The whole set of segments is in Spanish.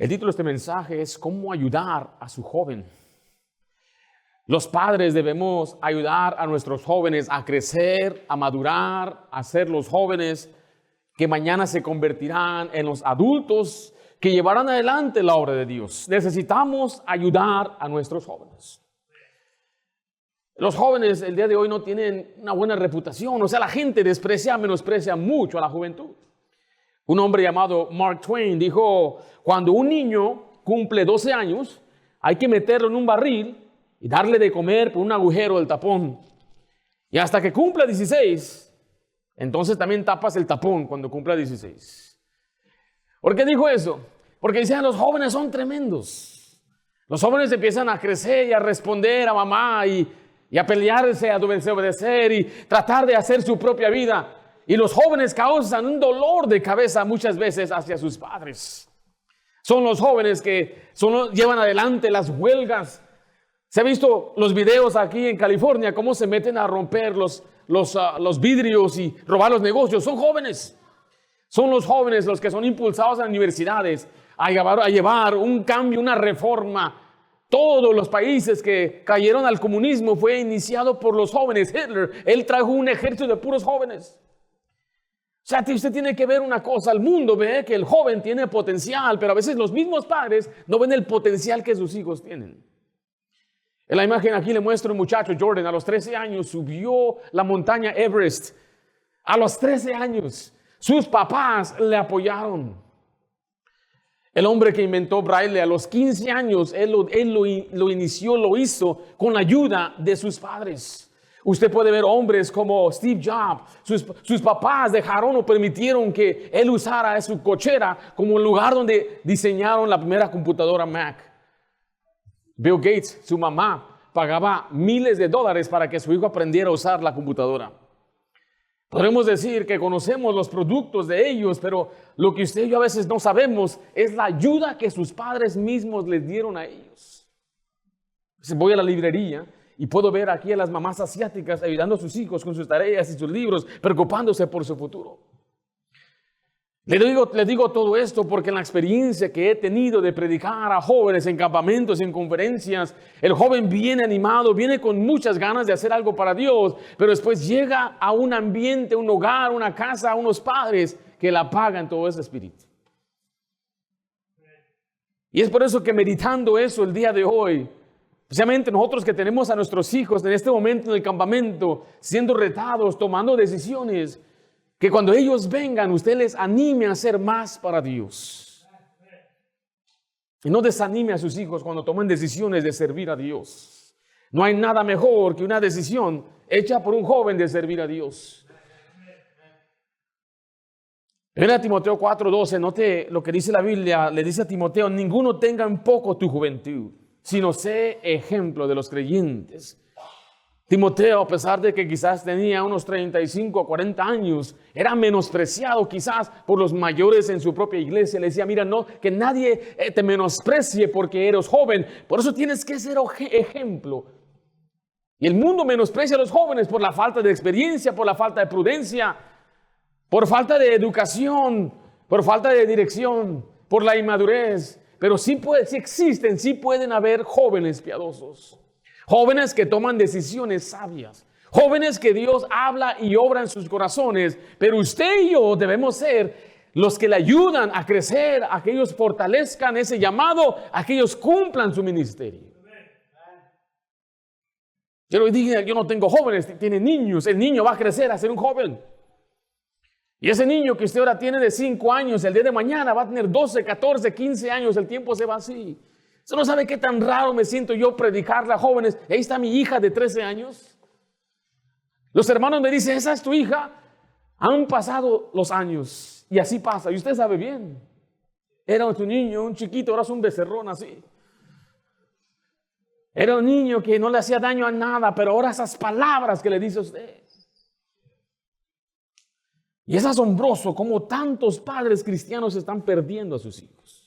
El título de este mensaje es ¿Cómo ayudar a su joven? Los padres debemos ayudar a nuestros jóvenes a crecer, a madurar, a ser los jóvenes que mañana se convertirán en los adultos que llevarán adelante la obra de Dios. Necesitamos ayudar a nuestros jóvenes. Los jóvenes el día de hoy no tienen una buena reputación, o sea, la gente menosprecia mucho a la juventud. Un hombre llamado Mark Twain dijo, cuando un niño cumple 12 años, hay que meterlo en un barril y darle de comer por un agujero del tapón. Y hasta que cumpla 16, entonces también tapas el tapón cuando cumpla 16. ¿Por qué dijo eso? Porque decían, los jóvenes son tremendos. Los jóvenes empiezan a crecer y a responder a mamá y a pelearse, a obedecer y tratar de hacer su propia vida. Y los jóvenes causan un dolor de cabeza muchas veces hacia sus padres. Son los jóvenes que llevan adelante las huelgas. Se ha visto los videos aquí en California, cómo se meten a romper los vidrios y robar los negocios. Son jóvenes. Son los jóvenes los que son impulsados a las universidades a llevar un cambio, una reforma. Todos los países que cayeron al comunismo fue iniciado por los jóvenes. Hitler, él trajo un ejército de puros jóvenes. O sea, usted tiene que ver una cosa, el mundo ve que el joven tiene potencial, pero a veces los mismos padres no ven el potencial que sus hijos tienen. En la imagen aquí le muestro un muchacho, Jordan, a los 13 años subió la montaña Everest. A los 13 años, sus papás le apoyaron. El hombre que inventó Braille a los 15 años, él lo inició, lo hizo con la ayuda de sus padres. Usted puede ver hombres como Steve Jobs. Sus papás dejaron o permitieron que él usara su cochera como el lugar donde diseñaron la primera computadora Mac. Bill Gates, su mamá, pagaba miles de dólares para que su hijo aprendiera a usar la computadora. Podemos decir que conocemos los productos de ellos, pero lo que usted y yo a veces no sabemos es la ayuda que sus padres mismos les dieron a ellos. Voy a la librería y puedo ver aquí a las mamás asiáticas ayudando a sus hijos con sus tareas y sus libros, preocupándose por su futuro. Le digo todo esto porque en la experiencia que he tenido de predicar a jóvenes en campamentos, en conferencias, el joven viene animado, viene con muchas ganas de hacer algo para Dios, pero después llega a un ambiente, un hogar, una casa, a unos padres que le apagan todo ese espíritu. Y es por eso que meditando eso el día de hoy, especialmente nosotros que tenemos a nuestros hijos en este momento en el campamento, siendo retados, tomando decisiones, que cuando ellos vengan, usted les anime a hacer más para Dios. Y no desanime a sus hijos cuando toman decisiones de servir a Dios. No hay nada mejor que una decisión hecha por un joven de servir a Dios. En Timoteo 4:12, note lo que dice la Biblia, le dice a Timoteo, ninguno tenga en poco tu juventud, sino sé ejemplo de los creyentes. Timoteo, a pesar de que quizás tenía unos 35 o 40 años, era menospreciado quizás por los mayores en su propia iglesia. Le decía, mira, no, que nadie te menosprecie porque eres joven. Por eso tienes que ser ejemplo. Y el mundo menosprecia a los jóvenes por la falta de experiencia, por la falta de prudencia, por falta de educación, por falta de dirección, por la inmadurez. Pero sí existen, sí pueden haber jóvenes piadosos. Jóvenes que toman decisiones sabias. Jóvenes que Dios habla y obra en sus corazones. Pero usted y yo debemos ser los que le ayudan a crecer, a que ellos fortalezcan ese llamado, a que ellos cumplan su ministerio. Yo no tengo jóvenes, tiene niños. El niño va a crecer a ser un joven. Y ese niño que usted ahora tiene de 5 años, el día de mañana va a tener 12, 14, 15 años. El tiempo se va así. Usted no sabe qué tan raro me siento yo predicarle a jóvenes. Ahí está mi hija de 13 años. Los hermanos me dicen, ¿esa es tu hija? Han pasado los años y así pasa. Y usted sabe bien. Era un niño, un chiquito, ahora es un becerrón así. Era un niño que no le hacía daño a nada, pero ahora esas palabras que le dice a usted. Y es asombroso cómo tantos padres cristianos están perdiendo a sus hijos.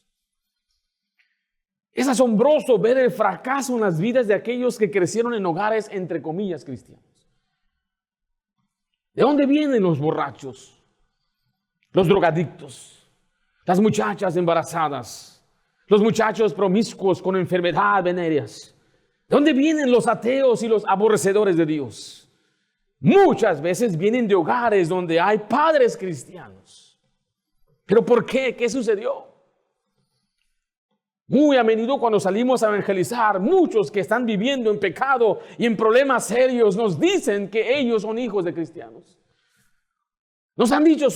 Es asombroso ver el fracaso en las vidas de aquellos que crecieron en hogares, entre comillas, cristianos. ¿De dónde vienen los borrachos, los drogadictos, las muchachas embarazadas, Los muchachos promiscuos con enfermedades venéreas. ¿De dónde vienen los ateos y los aborrecedores de Dios? Muchas veces vienen de hogares donde hay padres cristianos. ¿Pero por qué? ¿Qué sucedió? Muy a menudo cuando salimos a evangelizar, muchos que están viviendo en pecado y en problemas serios nos dicen que ellos son hijos de cristianos. Nos han dicho,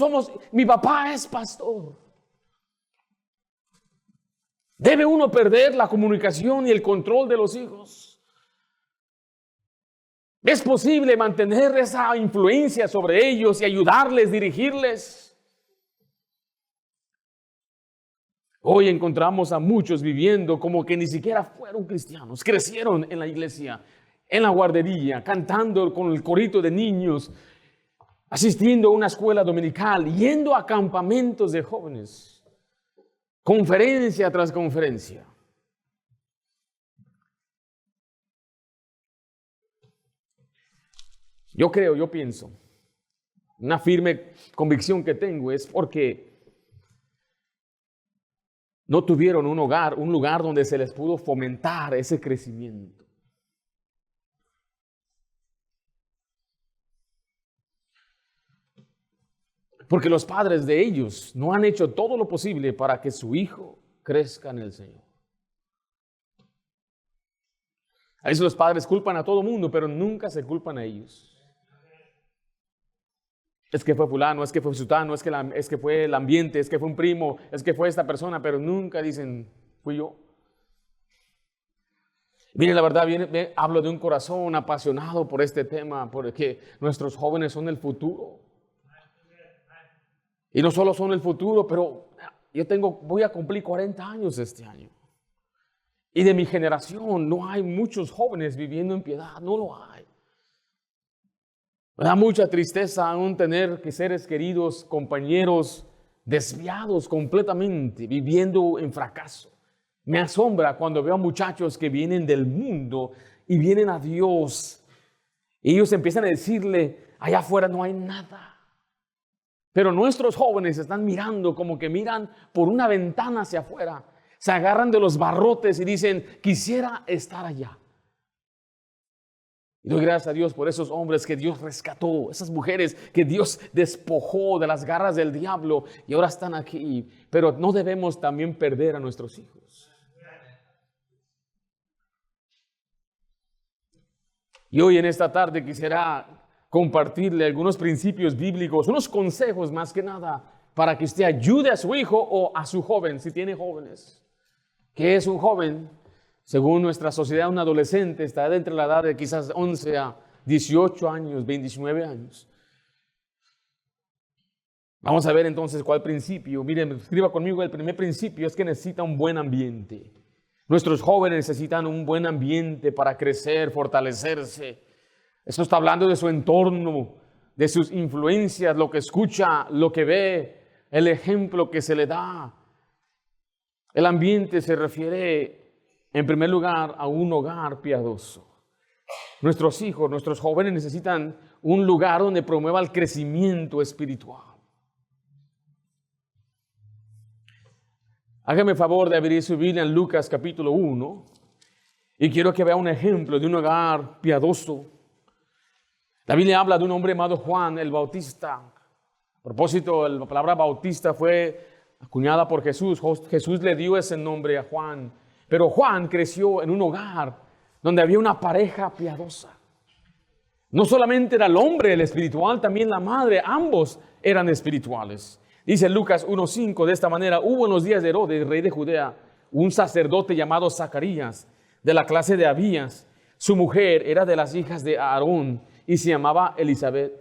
mi papá es pastor. ¿Debe uno perder la comunicación y el control de los hijos? ¿Es posible mantener esa influencia sobre ellos y ayudarles, dirigirles? Hoy encontramos a muchos viviendo como que ni siquiera fueron cristianos. Crecieron en la iglesia, en la guardería, cantando con el corito de niños, asistiendo a una escuela dominical, yendo a campamentos de jóvenes, conferencia tras conferencia. Yo pienso, una firme convicción que tengo es porque no tuvieron un lugar donde se les pudo fomentar ese crecimiento. Porque los padres de ellos no han hecho todo lo posible para que su hijo crezca en el Señor. A veces los padres culpan a todo mundo, pero nunca se culpan a ellos. Es que fue fulano, es que fue sutano, es que fue el ambiente, es que fue un primo, es que fue esta persona, pero nunca dicen, fui yo. Miren, la verdad, hablo de un corazón apasionado por este tema, porque nuestros jóvenes son el futuro. Y no solo son el futuro, pero voy a cumplir 40 años este año. Y de mi generación no hay muchos jóvenes viviendo en piedad, no lo hay. Me da mucha tristeza aún tener que seres queridos, compañeros, desviados completamente, viviendo en fracaso. Me asombra cuando veo a muchachos que vienen del mundo y vienen a Dios. Y ellos empiezan a decirle, allá afuera no hay nada. Pero nuestros jóvenes están mirando como que miran por una ventana hacia afuera. Se agarran de los barrotes y dicen, quisiera estar allá. Y doy gracias a Dios por esos hombres que Dios rescató, esas mujeres que Dios despojó de las garras del diablo y ahora están aquí. Pero no debemos también perder a nuestros hijos. Y hoy en esta tarde quisiera compartirle algunos principios bíblicos, unos consejos más que nada, para que usted ayude a su hijo o a su joven, si tiene jóvenes. ¿Qué es un joven? Según nuestra sociedad, un adolescente está entre la edad de quizás 11 a 18 años, 29 años. Vamos a ver entonces cuál principio. Miren, escriba conmigo, el primer principio es que necesita un buen ambiente. Nuestros jóvenes necesitan un buen ambiente para crecer, fortalecerse. Esto está hablando de su entorno, de sus influencias, lo que escucha, lo que ve, el ejemplo que se le da. El ambiente se refiere, en primer lugar, a un hogar piadoso. Nuestros hijos, nuestros jóvenes necesitan un lugar donde promueva el crecimiento espiritual. Hágame el favor de abrir su Biblia en Lucas capítulo 1 y quiero que vea un ejemplo de un hogar piadoso. La Biblia habla de un hombre llamado Juan el Bautista. A propósito, la palabra bautista fue acuñada por Jesús. Jesús le dio ese nombre a Juan. Pero Juan creció en un hogar donde había una pareja piadosa. No solamente era el hombre el espiritual, también la madre. Ambos eran espirituales. Dice Lucas 1:5, de esta manera, hubo en los días de Herodes, rey de Judea, un sacerdote llamado Zacarías, de la clase de Abías. Su mujer era de las hijas de Aarón y se llamaba Elizabeth.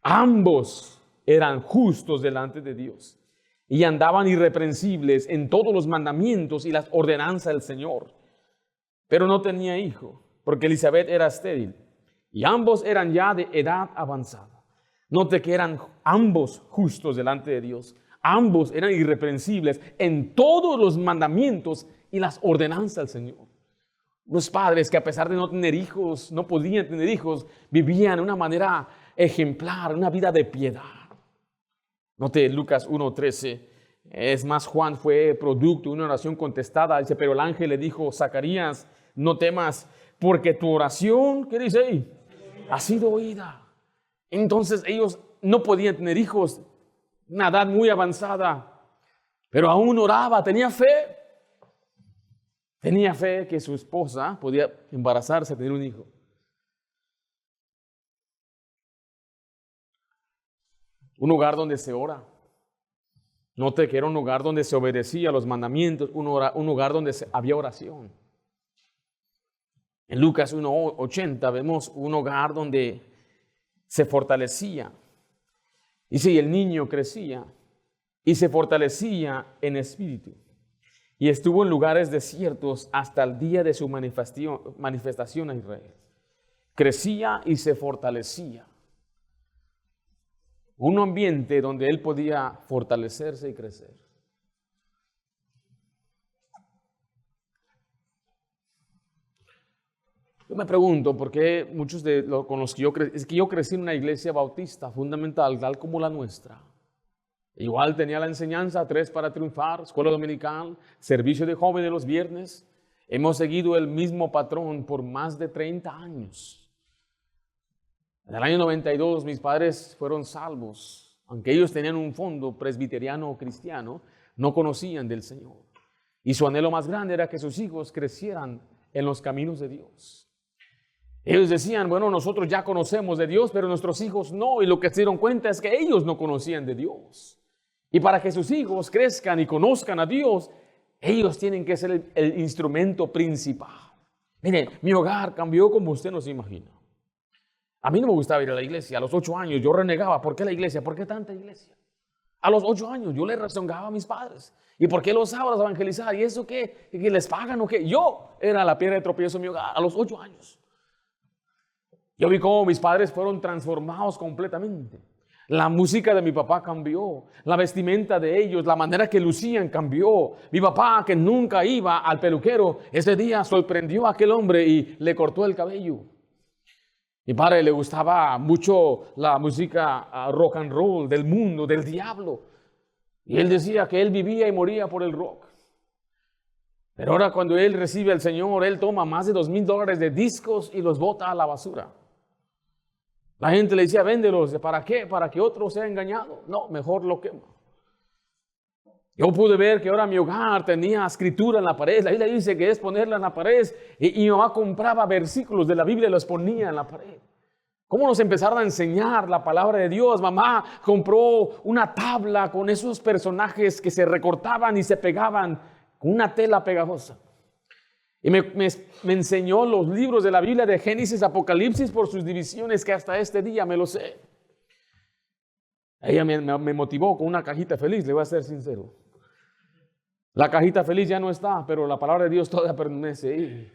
Ambos eran justos delante de Dios y andaban irreprensibles en todos los mandamientos y las ordenanzas del Señor. Pero no tenía hijo, porque Elizabeth era estéril y ambos eran ya de edad avanzada. Note que eran ambos justos delante de Dios. Ambos eran irreprensibles en todos los mandamientos y las ordenanzas del Señor. Los padres que a pesar de no tener hijos, no podían tener hijos, vivían de una manera ejemplar, una vida de piedad. Note Lucas 1:13, Es más, Juan fue producto de una oración contestada. Dice, pero el ángel le dijo, Zacarías, no temas, porque tu oración, ¿qué dice ahí? Ha sido oída. Entonces ellos no podían tener hijos, una edad muy avanzada, pero aún oraba, tenía fe. Tenía fe que su esposa podía embarazarse, tener un hijo. Un hogar donde se ora. Note que era un hogar donde se obedecía a los mandamientos, un hogar donde había oración. En Lucas 1:80 vemos un hogar donde se fortalecía. Dice, y el niño crecía y se fortalecía en espíritu. Y estuvo en lugares desiertos hasta el día de su manifestación a Israel. Crecía y se fortalecía. Un ambiente donde él podía fortalecerse y crecer. Yo me pregunto por qué muchos de los con los que yo crecí en una iglesia bautista fundamental, tal como la nuestra. Igual tenía la enseñanza 3 para triunfar, escuela dominical, servicio de jóvenes los viernes. Hemos seguido el mismo patrón por más de 30 años. En el año 92 mis padres fueron salvos. Aunque ellos tenían un fondo presbiteriano o cristiano, no conocían del Señor. Y su anhelo más grande era que sus hijos crecieran en los caminos de Dios. Ellos decían, bueno, nosotros ya conocemos de Dios, pero nuestros hijos no. Y lo que se dieron cuenta es que ellos no conocían de Dios. Y para que sus hijos crezcan y conozcan a Dios, ellos tienen que ser el instrumento principal. Miren, mi hogar cambió como usted no se imagina. A mí no me gustaba ir a la iglesia. A los 8 años yo renegaba. ¿Por qué la iglesia? ¿Por qué tanta iglesia? A los 8 años yo le rezongaba a mis padres. ¿Y por qué los sábados evangelizar? ¿Y eso qué? ¿Que les pagan o qué? Yo era la piedra de tropiezo en mi hogar a los 8 años. Yo vi cómo mis padres fueron transformados completamente. La música de mi papá cambió. La vestimenta de ellos, la manera que lucían cambió. Mi papá, que nunca iba al peluquero, ese día sorprendió a aquel hombre y le cortó el cabello. Mi padre le gustaba mucho la música rock and roll del mundo, del diablo. Y él decía que él vivía y moría por el rock. Pero ahora cuando él recibe al Señor, él toma más de $2,000 de discos y los bota a la basura. La gente le decía, véndelos. ¿Para qué? ¿Para que otro sea engañado? No, mejor lo quema. Yo pude ver que ahora mi hogar tenía escritura en la pared. La Biblia dice que es ponerla en la pared. Y mi mamá compraba versículos de la Biblia y los ponía en la pared. ¿Cómo nos empezaron a enseñar la palabra de Dios? Mamá compró una tabla con esos personajes que se recortaban y se pegaban con una tela pegajosa. Y me enseñó los libros de la Biblia de Génesis, Apocalipsis por sus divisiones que hasta este día me lo sé. Ella me motivó con una cajita feliz, le voy a ser sincero. La cajita feliz ya no está, pero la palabra de Dios todavía permanece ahí.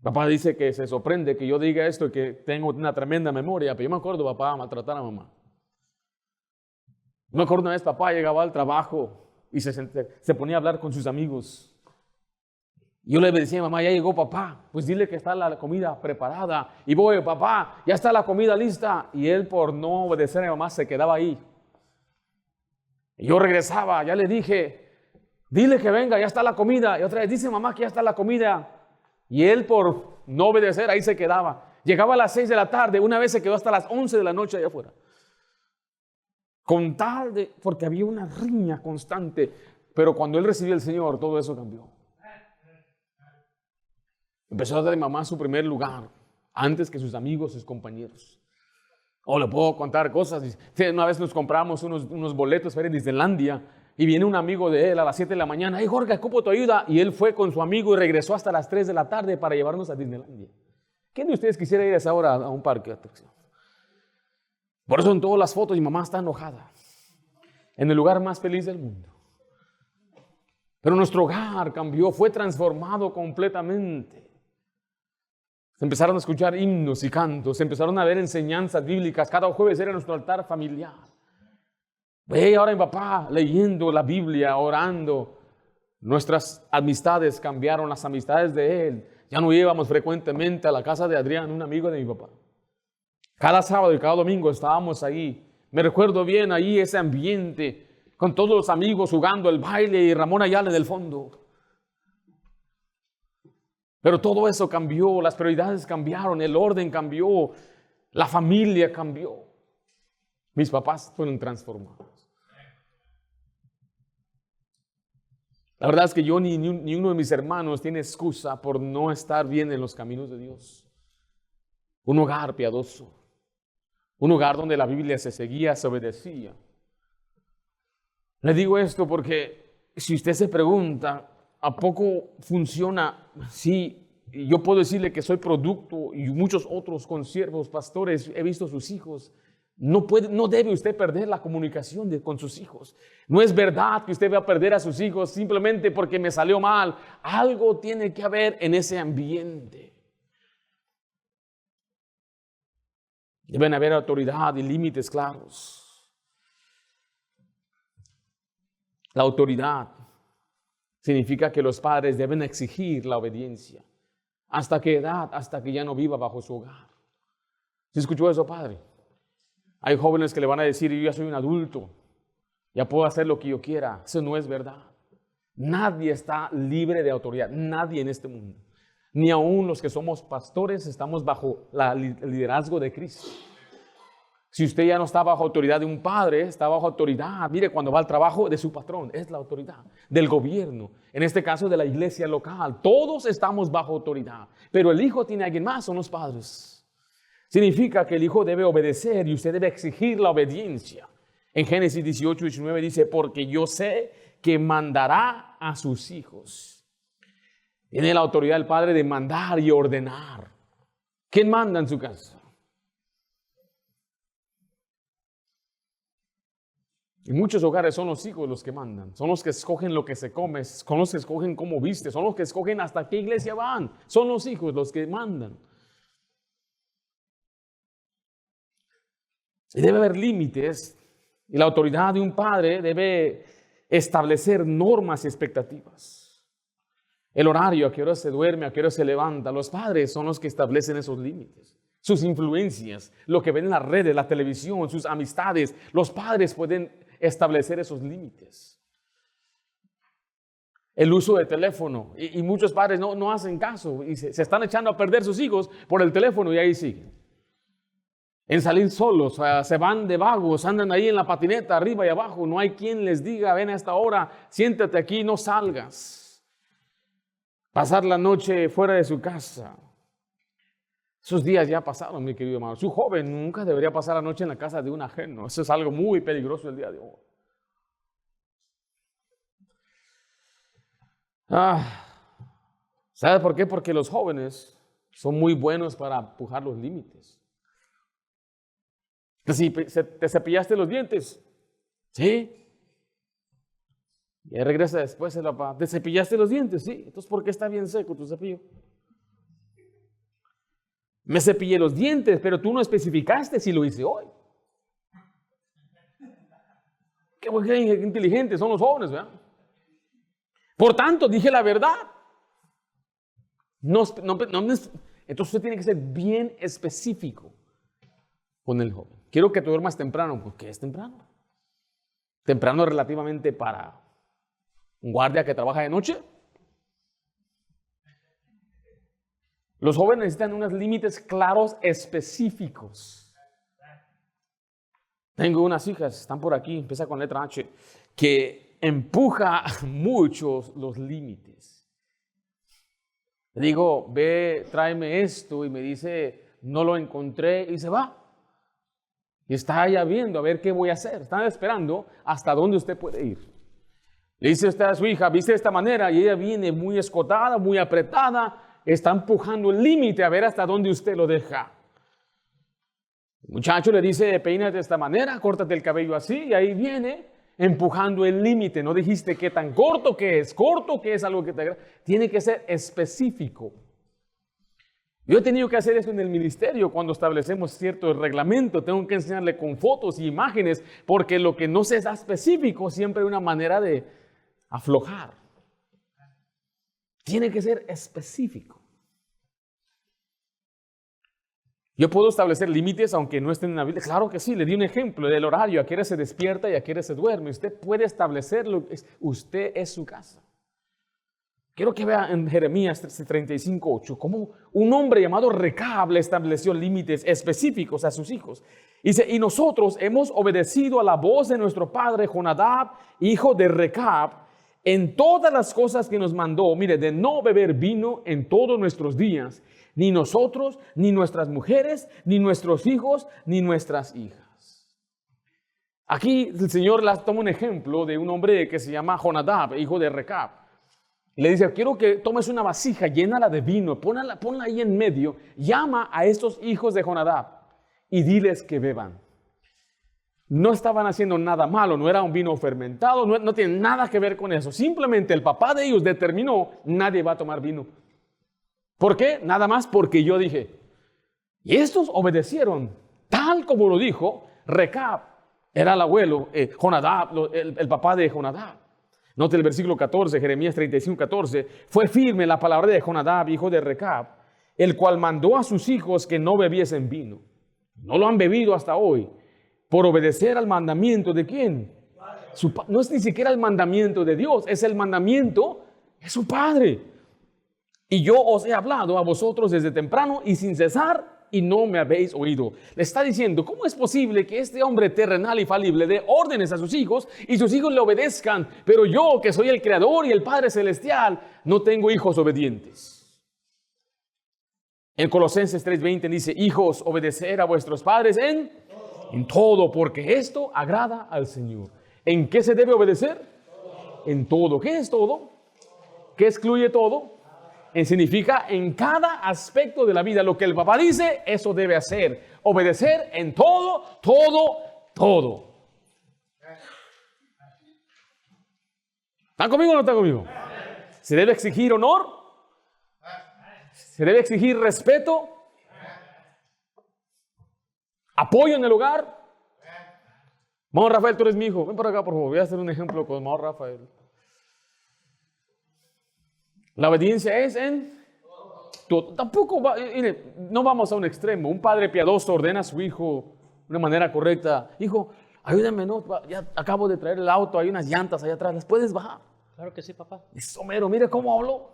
Papá dice que se sorprende que yo diga esto y que tengo una tremenda memoria, pero yo me acuerdo papá maltratar a mamá. Me acuerdo una vez papá llegaba al trabajo y se ponía a hablar con sus amigos. Yo le decía a mamá, ya llegó papá, pues dile que está la comida preparada. Y voy, papá, ya está la comida lista. Y él por no obedecer a mi mamá se quedaba ahí. Y yo regresaba, ya le dije, dile que venga, ya está la comida. Y otra vez dice mamá que ya está la comida. Y él por no obedecer ahí se quedaba. Llegaba a las 6 de la tarde, una vez se quedó hasta las 11 de la noche allá afuera. Con tal de, porque había una riña constante. Pero cuando él recibió al Señor, todo eso cambió. Empezó a dar a mamá su primer lugar, antes que sus amigos, sus compañeros. Le puedo contar cosas. Una vez nos compramos unos boletos para ir a Disneylandia y viene un amigo de él a las 7 de la mañana. Hey Jorge, ocupo tu ayuda. Y él fue con su amigo y regresó hasta las 3 de la tarde para llevarnos a Disneylandia. ¿Quién de ustedes quisiera ir a esa hora a un parque de atracción? Por eso en todas las fotos mi mamá está enojada. En el lugar más feliz del mundo. Pero nuestro hogar cambió, fue transformado completamente. Se empezaron a escuchar himnos y cantos, se empezaron a ver enseñanzas bíblicas. Cada jueves era nuestro altar familiar. Ve ahora mi papá leyendo la Biblia, orando. Nuestras amistades cambiaron, las amistades de él. Ya no íbamos frecuentemente a la casa de Adrián, un amigo de mi papá. Cada sábado y cada domingo estábamos ahí Me recuerdo bien ahí ese ambiente, con todos los amigos jugando el baile y Ramón Ayala en el fondo. Pero todo eso cambió, las prioridades cambiaron, el orden cambió, la familia cambió. Mis papás fueron transformados. La verdad es que yo ni uno de mis hermanos tiene excusa por no estar bien en los caminos de Dios. Un hogar piadoso, un hogar donde la Biblia se seguía, se obedecía. Le digo esto porque si usted se pregunta, ¿a poco funciona? Sí, yo puedo decirle que soy producto y muchos otros consiervos, pastores, he visto a sus hijos. No debe usted perder la comunicación con sus hijos. No es verdad que usted va a perder a sus hijos simplemente porque me salió mal. Algo tiene que haber en ese ambiente. Deben haber autoridad y límites claros. La autoridad significa que los padres deben exigir la obediencia. ¿Hasta qué edad? Hasta que ya no viva bajo su hogar. ¿Sí escuchó eso, padre? Hay jóvenes que le van a decir, yo ya soy un adulto, ya puedo hacer lo que yo quiera. Eso no es verdad. Nadie está libre de autoridad, nadie en este mundo. Ni aún los que somos pastores estamos bajo el liderazgo de Cristo. Si usted ya no está bajo autoridad de un padre, está bajo autoridad, mire, cuando va al trabajo de su patrón, es la autoridad del gobierno, en este caso de la iglesia local. Todos estamos bajo autoridad, pero el hijo tiene a alguien más, son los padres. Significa que el hijo debe obedecer y usted debe exigir la obediencia. En Génesis 18, 19 dice, porque yo sé que mandará a sus hijos. Tiene la autoridad del padre de mandar y ordenar. ¿Quién manda en su casa? En muchos hogares son los hijos los que mandan. Son los que escogen lo que se come, son los que escogen cómo viste, son los que escogen hasta qué iglesia van. Son los hijos los que mandan. Y debe haber límites y la autoridad de un padre debe establecer normas y expectativas. El horario, a qué hora se duerme, a qué hora se levanta. Los padres son los que establecen esos límites. Sus influencias, lo que ven en las redes, la televisión, sus amistades. Los padres pueden establecer esos límites. El uso de teléfono. Y muchos padres no hacen caso y se están echando a perder sus hijos por el teléfono y ahí siguen. En salir solos, se van de vagos, andan ahí en la patineta, arriba y abajo. No hay quien les diga, ven a esta hora, siéntate aquí, no salgas. Pasar la noche fuera de su casa. Esos días ya pasaron, mi querido hermano. Su joven nunca debería pasar la noche en la casa de un ajeno. Eso es algo muy peligroso el día de hoy. ¿Sabe por qué? Porque los jóvenes son muy buenos para empujar los límites. ¿Te cepillaste los dientes? Sí. Y ahí regresa después el papá. ¿Te cepillaste los dientes? Sí. Entonces, ¿por qué está bien seco tu cepillo? Me cepillé los dientes, pero tú no especificaste si lo hice hoy. Qué inteligentes son los jóvenes, ¿verdad? Por tanto, dije la verdad. Entonces usted tiene que ser bien específico con el joven. Quiero que tú duermas temprano. ¿Por qué es temprano? Temprano relativamente para un guardia que trabaja de noche. Los jóvenes necesitan unos límites claros, específicos. Tengo unas hijas, están por aquí, empieza con letra H, que empuja mucho los límites. Le digo, ve, tráeme esto, y me dice, no lo encontré, y se va. Y está allá viendo a ver qué voy a hacer. Están esperando hasta dónde usted puede ir. Le dice usted a su hija, viste de esta manera, y ella viene muy escotada, muy apretada, está empujando el límite a ver hasta dónde usted lo deja. El muchacho le dice, peínate de esta manera, córtate el cabello así, y ahí viene empujando el límite. No dijiste qué tan corto que es algo que te agrada. Tiene que ser específico. Yo he tenido que hacer eso en el ministerio cuando establecemos cierto reglamento. Tengo que enseñarle con fotos y imágenes, porque lo que no se da específico siempre hay una manera de aflojar. Tiene que ser específico. Yo puedo establecer límites aunque no estén en la Biblia. Claro que sí, le di un ejemplo del horario, a qué hora se despierta y a qué hora se duerme. Usted puede establecerlo, usted es su casa. Quiero que vea en Jeremías 35:8 cómo un hombre llamado Recab le estableció límites específicos a sus hijos. Dice, y nosotros hemos obedecido a la voz de nuestro padre Jonadab, hijo de Recab, en todas las cosas que nos mandó, mire, de no beber vino en todos nuestros días, ni nosotros, ni nuestras mujeres, ni nuestros hijos, ni nuestras hijas. Aquí el Señor toma un ejemplo de un hombre que se llama Jonadab, hijo de Recab. Le dice, quiero que tomes una vasija, llénala de vino, ponla ahí en medio, llama a estos hijos de Jonadab y diles que beban. No estaban haciendo nada malo, no era un vino fermentado, no tiene nada que ver con eso. Simplemente el papá de ellos determinó, nadie va a tomar vino. ¿Por qué? Nada más porque yo dije. Y estos obedecieron, tal como lo dijo Recab, era el abuelo, Jonadab, el papá de Jonadab. Note el versículo 14, Jeremías 35:14. Fue firme la palabra de Jonadab, hijo de Recab, el cual mandó a sus hijos que no bebiesen vino. No lo han bebido hasta hoy, por obedecer al mandamiento de ¿quién? No es ni siquiera el mandamiento de Dios, es el mandamiento de su padre. Y yo os he hablado a vosotros desde temprano y sin cesar, y no me habéis oído. Le está diciendo, ¿cómo es posible que este hombre terrenal y falible dé órdenes a sus hijos y sus hijos le obedezcan? Pero yo, que soy el Creador y el Padre Celestial, no tengo hijos obedientes. En Colosenses 3:20 dice, hijos, obedecer a vuestros padres en todo, porque esto agrada al Señor. ¿En qué se debe obedecer? En todo. ¿Qué es todo? ¿Qué excluye todo? Significa en cada aspecto de la vida. Lo que el papá dice, eso debe hacer. Obedecer en todo, todo. ¿Están conmigo o no están conmigo? ¿Se debe exigir honor? ¿Se debe exigir respeto? ¿Apoyo en el hogar? Vamos, Rafael, tú eres mi hijo. Ven por acá, por favor. Voy a hacer un ejemplo con Mao Rafael. La obediencia es en todo. Tampoco no vamos a un extremo. Un padre piadoso ordena a su hijo de una manera correcta. Hijo, ayúdame, no, ya acabo de traer el auto, hay unas llantas allá atrás, ¿las puedes bajar? Claro que sí, papá. Es Homero, mire cómo habló.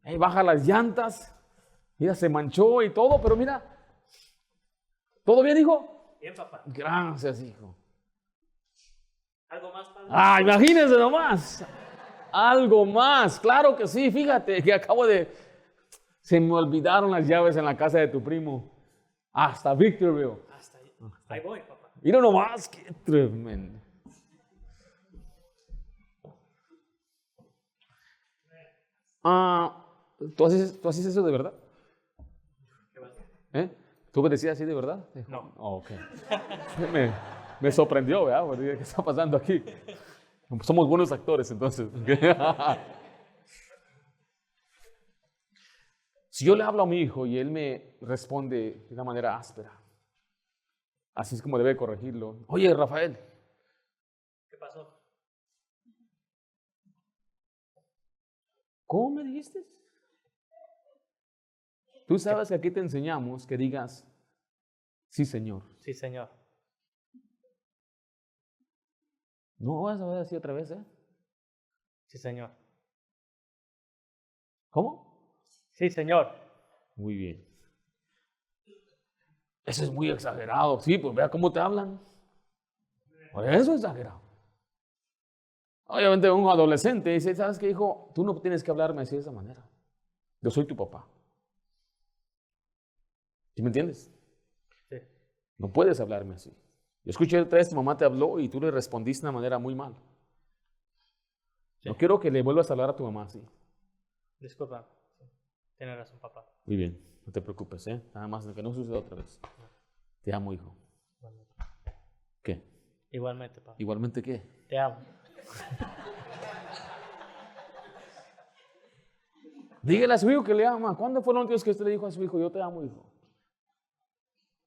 Ahí baja las llantas. Mira, se manchó y todo, pero mira. ¿Todo bien, hijo? Bien, papá. Gracias, hijo. ¿Algo más, padre? Imagínense nomás. Algo más, claro que sí, fíjate que se me olvidaron las llaves en la casa de tu primo. Hasta Víctor veo. Hasta ahí voy, papá. Mira nomás, qué tremendo. ¿Tú haces eso de verdad? ¿Qué va a hacer? ¿Tú obedecías así de verdad? No. Oh, ok. Me sorprendió, ¿verdad? ¿Qué está pasando aquí? Somos buenos actores, entonces. Si yo le hablo a mi hijo y él me responde de una manera áspera, así es como debe corregirlo. Oye, Rafael. ¿Qué pasó? ¿Cómo me dijiste? Tú sabes que aquí te enseñamos que digas, sí, Señor. Sí, Señor. No vas a decir otra vez, ¿eh? Sí, Señor. ¿Cómo? Sí, Señor. Muy bien. Eso es muy exagerado. Sí, pues vea cómo te hablan. Por eso es exagerado. Obviamente un adolescente dice, ¿sabes qué, hijo? Tú no tienes que hablarme así de esa manera. Yo soy tu papá. ¿Sí me entiendes? Sí. No puedes hablarme así. Yo escuché otra vez, tu mamá te habló y tú le respondiste de una manera muy mal. Sí. No quiero que le vuelvas a hablar a tu mamá así. Disculpa. Sí. Tienes razón, papá. Muy bien, no te preocupes, ¿eh? Nada más que no suceda otra vez. Te amo, hijo. Igualmente. ¿Qué? Igualmente, papá. ¿Igualmente qué? Te amo. Dígale a su hijo que le ama. ¿Cuándo fue la última vez que usted le dijo a su hijo, yo te amo, hijo?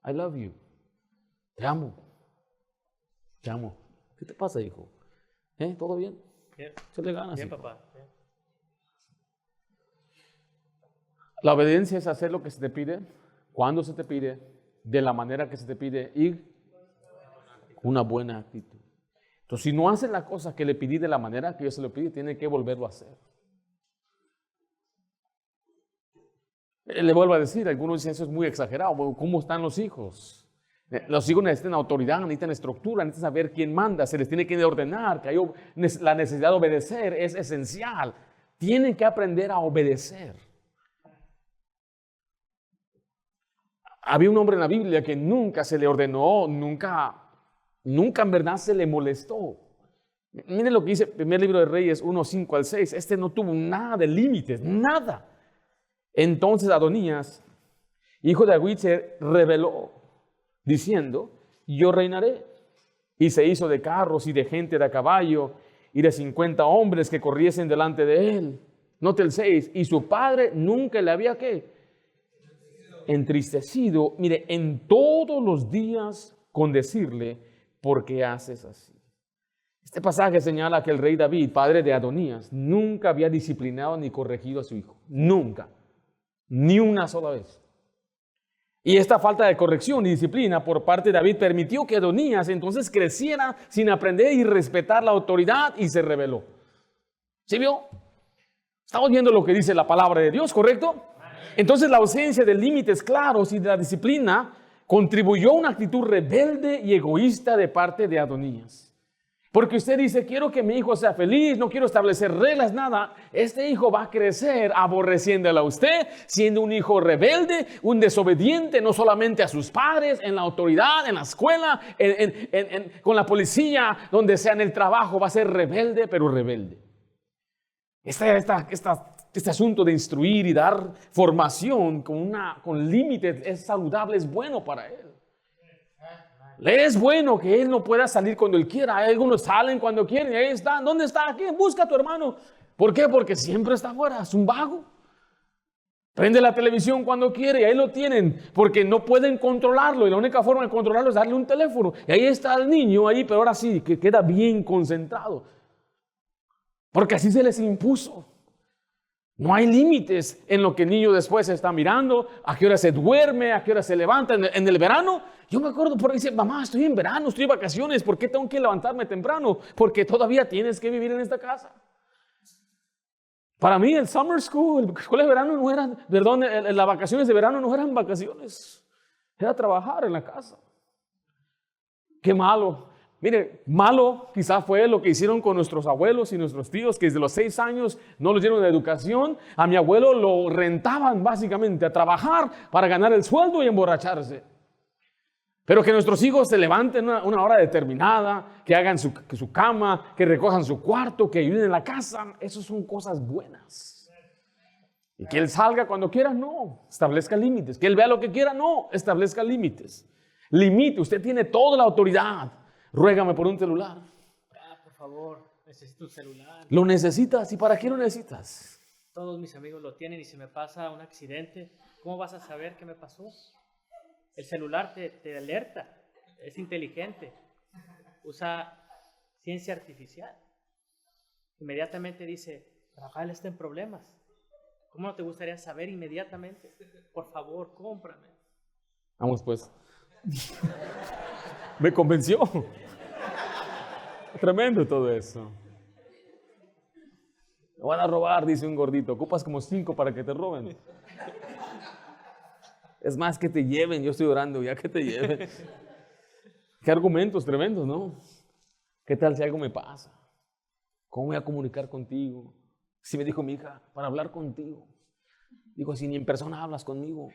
I love you. Te amo. Te amo. ¿Qué te pasa, hijo? ¿Todo bien? Bien. Se le gana. Bien, hijo. papá. Bien. La obediencia es hacer lo que se te pide, ¿Cuándo se te pide? De la manera que se te pide y una buena actitud. Entonces, si no hace la cosa que le pedí de la manera que yo se lo pedí, tiene que volverlo a hacer. Le vuelvo a decir, algunos dicen eso es muy exagerado. ¿Cómo están los hijos? Los hijos necesitan autoridad, necesitan estructura, necesitan saber quién manda, se les tiene que ordenar, que la necesidad de obedecer es esencial. Tienen que aprender a obedecer. Había un hombre en la Biblia que nunca se le ordenó, nunca en verdad se le molestó. Miren lo que dice el primer libro de Reyes 1, 5 al 6. Este no tuvo nada de límites, nada. Entonces Adonías, hijo de Agüit, se rebeló, diciendo, yo reinaré. Y se hizo de carros y de gente de a caballo y de 50 hombres que corriesen delante de él. Note el 6. Y su padre nunca le había, ¿qué? Entristecido, mire, en todos los días con decirle, ¿por qué haces así? Este pasaje señala que el rey David, padre de Adonías, nunca había disciplinado ni corregido a su hijo. Nunca. Ni una sola vez. Y esta falta de corrección y disciplina por parte de David permitió que Adonías entonces creciera sin aprender y respetar la autoridad y se rebeló. ¿Sí vio? Estamos viendo lo que dice la palabra de Dios, ¿correcto? Entonces la ausencia de límites claros y de la disciplina contribuyó a una actitud rebelde y egoísta de parte de Adonías. Porque usted dice, quiero que mi hijo sea feliz, no quiero establecer reglas, nada. Este hijo va a crecer aborreciéndole a usted, siendo un hijo rebelde, un desobediente, no solamente a sus padres, en la autoridad, en la escuela, con la policía, donde sea en el trabajo, va a ser rebelde, pero rebelde. Este asunto de instruir y dar formación con límites es saludable, es bueno para él. Le es bueno que él no pueda salir cuando él quiera. Algunos salen cuando quieren y ahí están. ¿Dónde está? Aquí, busca a tu hermano. ¿Por qué? Porque siempre está afuera, es un vago. Prende la televisión cuando quiere y ahí lo tienen, porque no pueden controlarlo y la única forma de controlarlo es darle un teléfono. Y ahí está el niño ahí, pero ahora sí, que queda bien concentrado. Porque así se les impuso. No hay límites en lo que el niño después está mirando, a qué hora se duerme, a qué hora se levanta. En el verano, yo me acuerdo por ahí, dice, mamá, estoy en verano, estoy de vacaciones, ¿por qué tengo que levantarme temprano? Porque todavía tienes que vivir en esta casa. Para mí el summer school, la escuela de verano no eran, las vacaciones de verano no eran vacaciones, era trabajar en la casa. Qué malo. Mire, malo quizás fue lo que hicieron con nuestros abuelos y nuestros tíos, que desde los 6 años no los dieron de educación. A mi abuelo lo rentaban básicamente a trabajar para ganar el sueldo y emborracharse. Pero que nuestros hijos se levanten una hora determinada, que hagan su cama, que recojan su cuarto, que ayuden en la casa, eso son cosas buenas. Y que él salga cuando quiera, no, establezca límites. Que él vea lo que quiera, no, establezca límites. Limite, usted tiene toda la autoridad. Ruégame por un celular. Por favor, necesito un celular. ¿Lo necesitas? ¿Y para qué lo necesitas? Todos mis amigos lo tienen y si me pasa un accidente, ¿cómo vas a saber qué me pasó? El celular te alerta, es inteligente, usa ciencia artificial. Inmediatamente dice, Rafael está en problemas. ¿Cómo no te gustaría saber inmediatamente? Por favor, cómprame. Vamos pues. Me convenció. Tremendo todo eso. Me van a robar, dice un gordito. Ocupas como 5 para que te roben. Es más, que te lleven. Yo estoy orando ya que te lleven. Qué argumentos tremendos, ¿no? ¿Qué tal si algo me pasa? ¿Cómo voy a comunicar contigo? Si me dijo mi hija, para hablar contigo. Digo, si ni en persona hablas conmigo.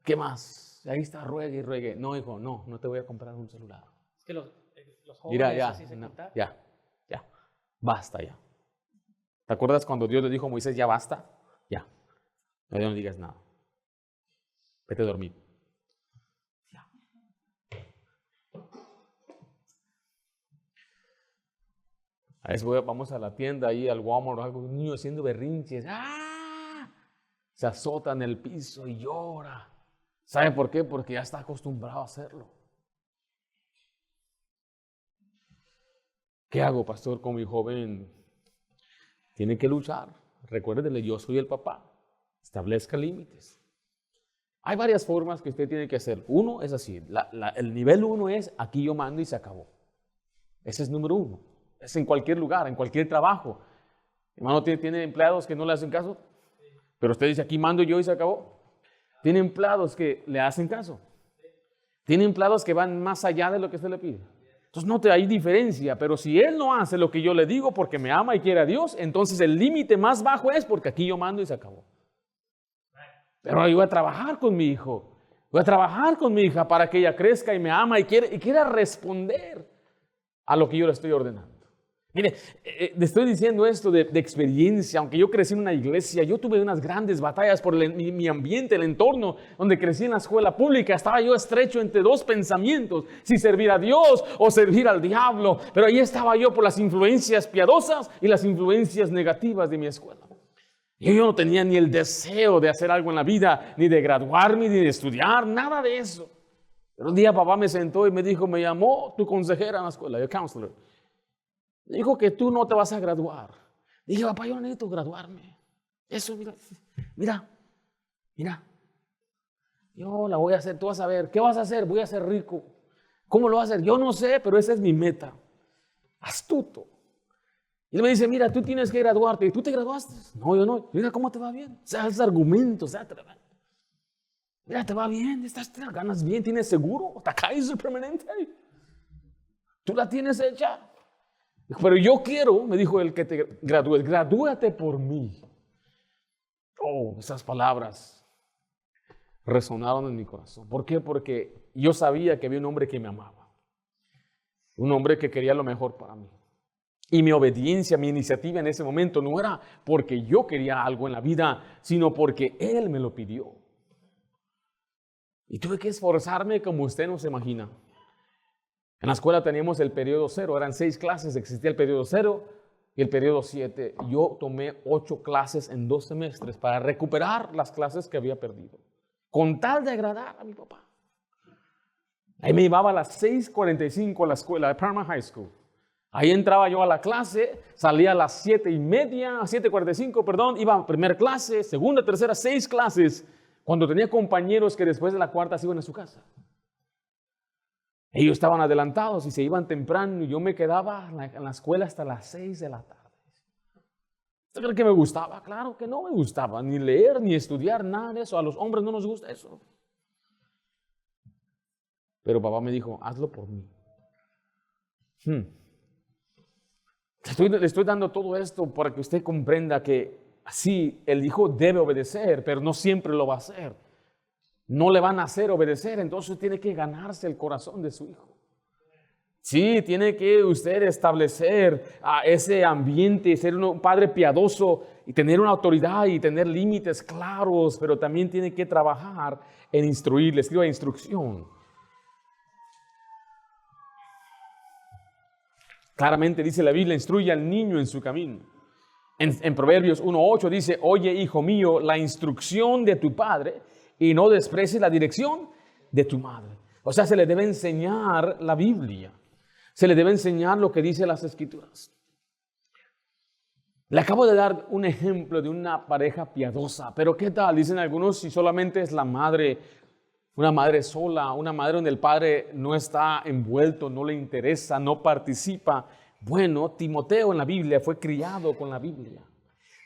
¿Qué más? Ahí está, ruegue y ruegue. No, hijo, no te voy a comprar un celular. Es que los jóvenes Mira, ya, así se contagian. ya, basta ya. ¿Te acuerdas cuando Dios le dijo a Moisés, ya basta? Ya, no digas nada. Vete a dormir. Ya. A veces vamos a la tienda, ahí al Walmart o algo, un niño haciendo berrinches. ¡Ah! Se azota en el piso y llora. ¿Sabe por qué? Porque ya está acostumbrado a hacerlo. ¿Qué hago, pastor, con mi joven? Tiene que luchar, recuérdele, yo soy el papá. Establezca límites. Hay varias formas que usted tiene que hacer. Uno es así, el nivel 1 es aquí yo mando y se acabó. Ese es número 1. Es en cualquier lugar, en cualquier trabajo. Hermano, ¿tiene empleados que no le hacen caso? Pero usted dice aquí mando yo y se acabó. Tiene empleados que le hacen caso. Tiene empleados que van más allá de lo que usted le pide. Entonces no hay diferencia, pero si él no hace lo que yo le digo porque me ama y quiere a Dios, entonces el límite más bajo es porque aquí yo mando y se acabó. Pero yo voy a trabajar con mi hijo, voy a trabajar con mi hija para que ella crezca y me ama y quiera responder a lo que yo le estoy ordenando. Mire, le estoy diciendo esto de experiencia. Aunque yo crecí en una iglesia, yo tuve unas grandes batallas por mi ambiente, el entorno donde crecí en la escuela pública. Estaba yo estrecho entre dos pensamientos, si servir a Dios o servir al diablo. Pero ahí estaba yo por las influencias piadosas y las influencias negativas de mi escuela. Yo no tenía ni el deseo de hacer algo en la vida, ni de graduarme, ni de estudiar, nada de eso. Pero un día papá me sentó y me dijo, me llamó tu consejera en la escuela, your counselor. Me dijo que tú no te vas a graduar. Dije, papá, yo no necesito graduarme. Eso, mira. Yo la voy a hacer, tú vas a ver. ¿Qué vas a hacer? Voy a ser rico. ¿Cómo lo vas a hacer? Yo no sé, pero esa es mi meta. Astuto. Y él me dice, mira, tú tienes que graduarte. ¿Y tú te graduaste? No, yo no. Mira cómo te va bien. O sea, esos argumentos. Mira, te va bien. Te ganas bien. ¿Tienes seguro? ¿Te Kaiser permanente? ¿Tú la tienes hecha? Pero yo quiero, me dijo él, que te gradúes. Gradúate por mí. Oh, esas palabras resonaron en mi corazón. ¿Por qué? Porque yo sabía que había un hombre que me amaba. Un hombre que quería lo mejor para mí. Y mi obediencia, mi iniciativa en ese momento no era porque yo quería algo en la vida, sino porque él me lo pidió. Y tuve que esforzarme como usted no se imagina. En la escuela teníamos el periodo 0, eran 6 clases, existía el periodo 0 y el periodo 7. Yo tomé 8 clases en 2 semestres para recuperar las clases que había perdido, con tal de agradar a mi papá. Ahí me llevaba a las 6:45 a la escuela de Parma High School. Ahí entraba yo a la clase, salía a las 7:45, perdón, iba a primera clase, segunda, tercera, 6 clases, cuando tenía compañeros que después de la cuarta se iban a su casa. Ellos estaban adelantados y se iban temprano y yo me quedaba en la escuela hasta las 6 de la tarde. ¿Usted cree que me gustaba? Claro que no me gustaba, ni leer, ni estudiar, nada de eso. A los hombres no nos gusta eso. Pero papá me dijo, hazlo por mí. Le estoy dando todo esto para que usted comprenda que sí, el hijo debe obedecer, pero no siempre lo va a hacer. No le van a hacer obedecer, entonces tiene que ganarse el corazón de su hijo. Sí, tiene que usted establecer ese ambiente, ser un padre piadoso y tener una autoridad y tener límites claros, pero también tiene que trabajar en instruir. Le escriba instrucción. Claramente dice la Biblia, instruye al niño en su camino. En Proverbios 1:8 dice, oye, hijo mío, la instrucción de tu padre y no desprecies la dirección de tu madre. O sea, se le debe enseñar la Biblia. Se le debe enseñar lo que dice las Escrituras. Le acabo de dar un ejemplo de una pareja piadosa, pero ¿qué tal? Dicen algunos, si solamente es la madre, una madre sola, una madre donde el padre no está envuelto, no le interesa, no participa. Bueno, Timoteo en la Biblia fue criado con la Biblia.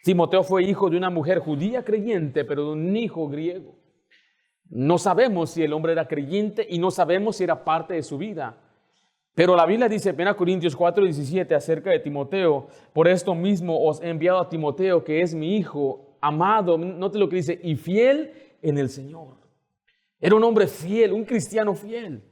Timoteo fue hijo de una mujer judía creyente, pero de un hijo griego. No sabemos si el hombre era creyente y no sabemos si era parte de su vida. Pero la Biblia dice, 1 Corintios 4:17 acerca de Timoteo, por esto mismo os he enviado a Timoteo, que es mi hijo amado, note lo que dice, y fiel en el Señor. Era un hombre fiel, un cristiano fiel.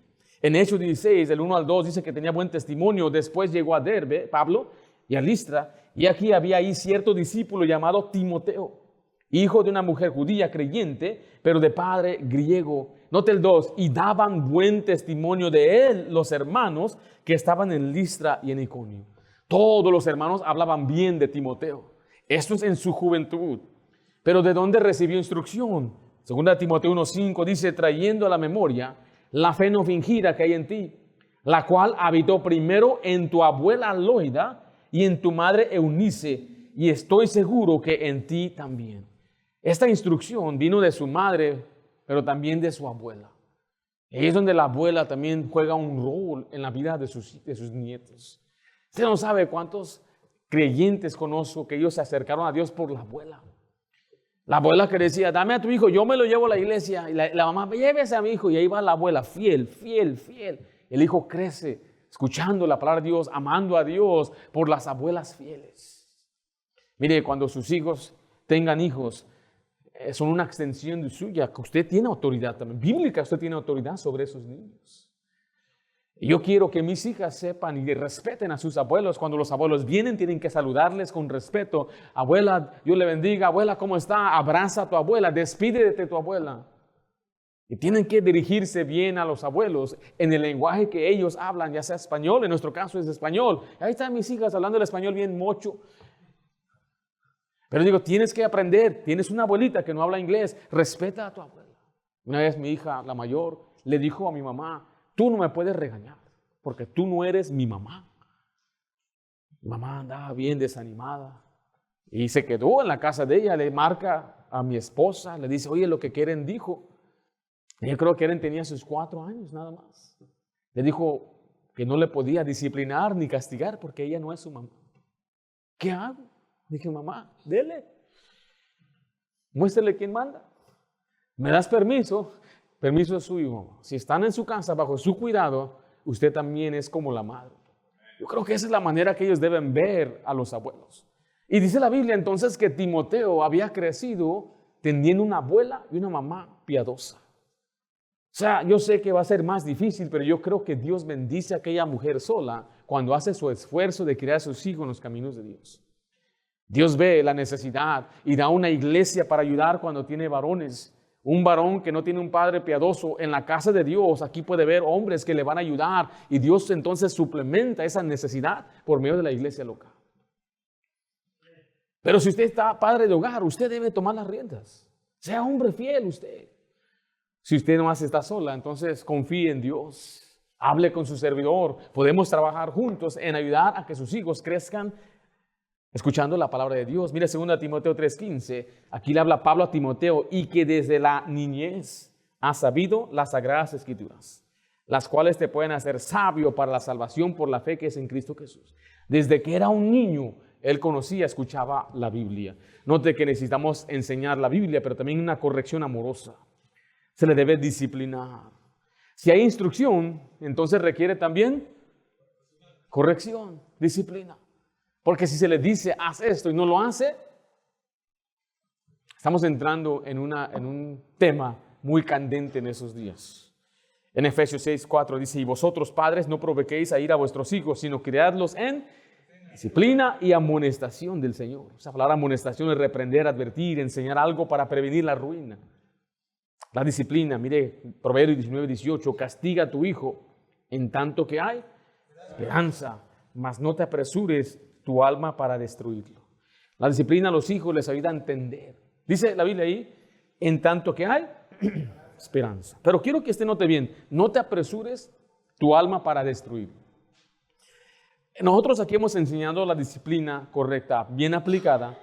En Hechos 16, del 1 al 2, dice que tenía buen testimonio. Después llegó a Derbe, Pablo, y a Listra, y aquí había ahí cierto discípulo llamado Timoteo, hijo de una mujer judía creyente, pero de padre griego. Note el 2, y daban buen testimonio de él los hermanos que estaban en Listra y en Iconio. Todos los hermanos hablaban bien de Timoteo. Esto es en su juventud. Pero ¿de dónde recibió instrucción? Segunda Timoteo 1:5 dice, trayendo a la memoria la fe no fingida que hay en ti, la cual habitó primero en tu abuela Loida y en tu madre Eunice, y estoy seguro que en ti también. Esta instrucción vino de su madre, pero también de su abuela. Y es donde la abuela también juega un rol en la vida de sus nietos. Usted no sabe cuántos creyentes conozco que ellos se acercaron a Dios por la abuela. La abuela que decía, dame a tu hijo, yo me lo llevo a la iglesia. Y la mamá, llévese a mi hijo. Y ahí va la abuela, fiel, fiel, fiel. El hijo crece escuchando la palabra de Dios, amando a Dios por las abuelas fieles. Mire, cuando sus hijos tengan hijos, son una extensión de suya, que usted tiene autoridad también. Bíblica, usted tiene autoridad sobre esos niños. Y yo quiero que mis hijas sepan y respeten a sus abuelos. Cuando los abuelos vienen, tienen que saludarles con respeto. Abuela, Dios le bendiga. Abuela, ¿cómo está? Abraza a tu abuela, despídete de tu abuela. Y tienen que dirigirse bien a los abuelos en el lenguaje que ellos hablan, ya sea español, en nuestro caso es español. Ahí están mis hijas hablando el español bien mocho. Pero digo, tienes que aprender. Tienes una abuelita que no habla inglés, respeta a tu abuela. Una vez mi hija, la mayor, le dijo a mi mamá, tú no me puedes regañar, porque tú no eres mi mamá. Mi mamá andaba bien desanimada y se quedó en la casa de ella. Le marca a mi esposa, le dice, oye, lo que Keren dijo. Yo creo que Keren tenía sus 4 años nada más. Le dijo que no le podía disciplinar ni castigar porque ella no es su mamá. ¿Qué hago? Dije, mamá, dele. Muéstrele quién manda. ¿Me das permiso? Permiso es suyo. Si están en su casa bajo su cuidado, usted también es como la madre. Yo creo que esa es la manera que ellos deben ver a los abuelos. Y dice la Biblia entonces que Timoteo había crecido teniendo una abuela y una mamá piadosa. O sea, yo sé que va a ser más difícil, pero yo creo que Dios bendice a aquella mujer sola cuando hace su esfuerzo de criar a sus hijos en los caminos de Dios. Dios ve la necesidad y da una iglesia para ayudar cuando tiene varones. Un varón que no tiene un padre piadoso en la casa de Dios, aquí puede ver hombres que le van a ayudar y Dios entonces suplementa esa necesidad por medio de la iglesia local. Pero si usted está padre de hogar, usted debe tomar las riendas. Sea hombre fiel usted. Si usted nomás está sola, entonces confíe en Dios. Hable con su servidor. Podemos trabajar juntos en ayudar a que sus hijos crezcan escuchando la palabra de Dios. Mire 2 Timoteo 3:15. Aquí le habla Pablo a Timoteo y que desde la niñez ha sabido las sagradas escrituras, las cuales te pueden hacer sabio para la salvación por la fe que es en Cristo Jesús. Desde que era un niño, él conocía, escuchaba la Biblia. Note que necesitamos enseñar la Biblia, pero también una corrección amorosa. Se le debe disciplinar. Si hay instrucción, entonces requiere también corrección, disciplina. Porque si se le dice, haz esto y no lo hace, estamos entrando en un tema muy candente en esos días. En Efesios 6:4 dice, y vosotros padres no provoquéis a ir a vuestros hijos, sino criadlos en disciplina y amonestación del Señor. Esa palabra amonestación es reprender, advertir, enseñar algo para prevenir la ruina. La disciplina, mire, Proverbios 19:18, castiga a tu hijo en tanto que hay esperanza, mas no te apresures tu alma para destruirlo. La disciplina a los hijos les ayuda a entender. Dice la Biblia ahí, en tanto que hay esperanza. Pero quiero que usted note bien, no te apresures tu alma para destruirlo. Nosotros aquí hemos enseñado la disciplina correcta, bien aplicada